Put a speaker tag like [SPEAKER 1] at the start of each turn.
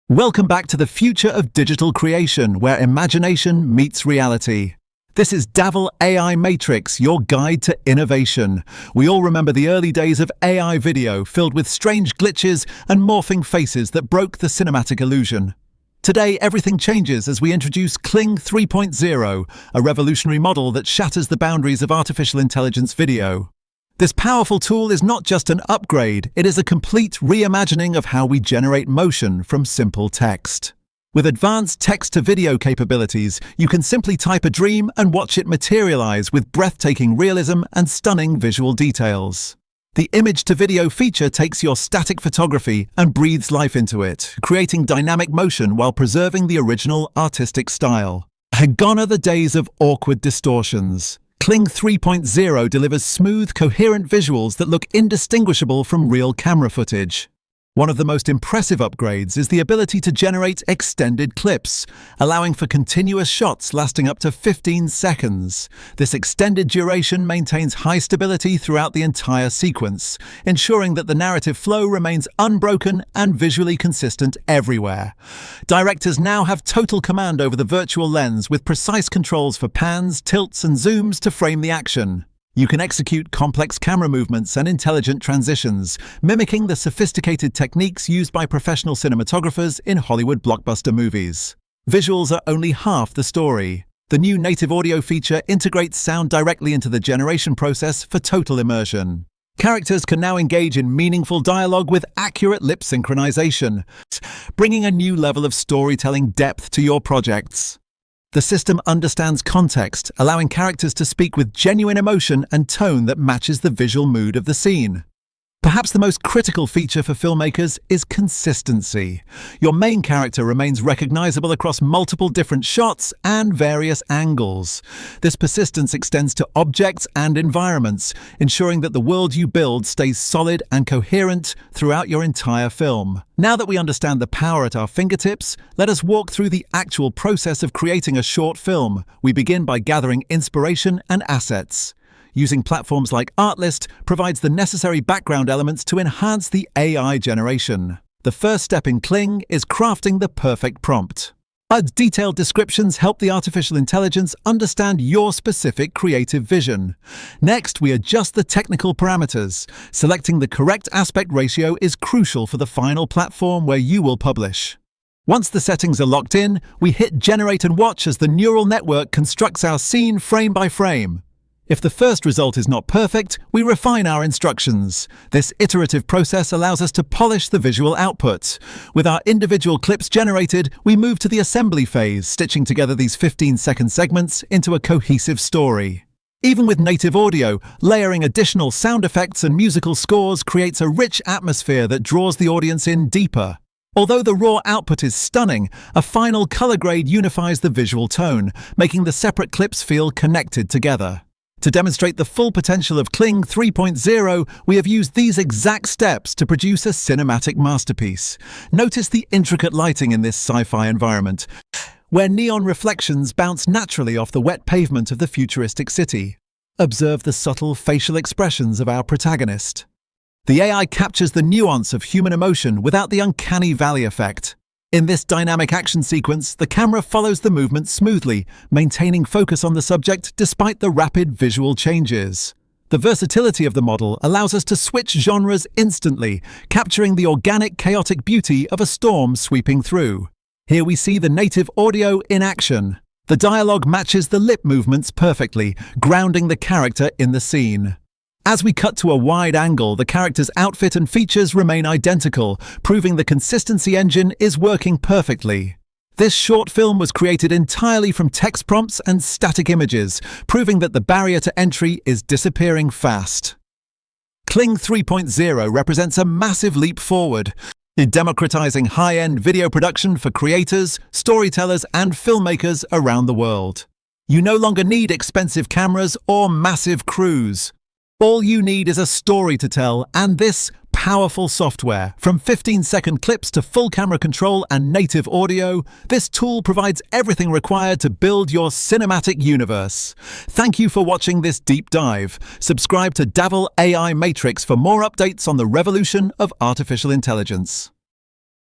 [SPEAKER 1] Welcome back to the future of digital creation, where imagination meets reality. This is Davil AI Matrix, your guide to innovation. We all remember the early days of AI video, filled with strange glitches and morphing faces that broke the cinematic illusion. Today, everything changes as we introduce KLING 3.0, a revolutionary model that shatters the boundaries of artificial intelligence video. This powerful tool is not just an upgrade, it is a complete reimagining of how we generate motion from simple text. With advanced text-to-video capabilities, you can simply type a dream and watch it materialize with breathtaking realism and stunning visual details. The image-to-video feature takes your static photography and breathes life into it, creating dynamic motion while preserving the original artistic style. Gone are the days of awkward distortions. KLING 3.0 delivers smooth, coherent visuals that look indistinguishable from real camera footage. One of the most impressive upgrades is the ability to generate extended clips, allowing for continuous shots lasting up to 15 seconds. This extended duration maintains high stability throughout the entire sequence, ensuring that the narrative flow remains unbroken and visually consistent everywhere. Directors now have total command over the virtual lens, with precise controls for pans, tilts, and zooms to frame the action. You can execute complex camera movements and intelligent transitions, mimicking the sophisticated techniques used by professional cinematographers in Hollywood blockbuster movies. Visuals are only half the story. The new native audio feature integrates sound directly into the generation process for total immersion. Characters can now engage in meaningful dialogue with accurate lip synchronization, bringing a new level of storytelling depth to your projects. The system understands context, allowing characters to speak with genuine emotion and tone that matches the visual mood of the scene. Perhaps the most critical feature for filmmakers is consistency. Your main character remains recognizable across multiple different shots and various angles. This persistence extends to objects and environments, ensuring that the world you build stays solid and coherent throughout your entire film. Now that we understand the power at our fingertips, let us walk through the actual process of creating a short film. We begin by gathering inspiration and assets. Using platforms like Artlist provides the necessary background elements to enhance the AI generation. The first step in KLING is crafting the perfect prompt. Our detailed descriptions help the artificial intelligence understand your specific creative vision. Next, we adjust the technical parameters. Selecting the correct aspect ratio is crucial for the final platform where you will publish. Once the settings are locked in, we hit Generate and watch as the neural network constructs our scene frame by frame. If the first result is not perfect, we refine our instructions. This iterative process allows us to polish the visual output. With our individual clips generated, we move to the assembly phase, stitching together these 15-second segments into a cohesive story. Even with native audio, layering additional sound effects and musical scores creates a rich atmosphere that draws the audience in deeper. Although the raw output is stunning, a final color grade unifies the visual tone, making the separate clips feel connected together. To demonstrate the full potential of KLING 3.0, we have used these exact steps to produce a cinematic masterpiece. Notice the intricate lighting in this sci-fi environment, where neon reflections bounce naturally off the wet pavement of the futuristic city. Observe the subtle facial expressions of our protagonist. The AI captures the nuance of human emotion without the uncanny valley effect. In this dynamic action sequence, the camera follows the movement smoothly, maintaining focus on the subject despite the rapid visual changes. The versatility of the model allows us to switch genres instantly, capturing the organic, chaotic beauty of a storm sweeping through. Here we see the native audio in action. The dialogue matches the lip movements perfectly, grounding the character in the scene. As we cut to a wide angle, the character's outfit and features remain identical, proving the consistency engine is working perfectly. This short film was created entirely from text prompts and static images, proving that the barrier to entry is disappearing fast. KLING 3.0 represents a massive leap forward, democratizing high-end video production for creators, storytellers, and filmmakers around the world. You no longer need expensive cameras or massive crews. All you need is a story to tell and this powerful software. From 15-second clips to full camera control and native audio, this tool provides everything required to build your cinematic universe. Thank you for watching this deep dive. Subscribe to Davil AI Matrix for more updates on the revolution of artificial intelligence.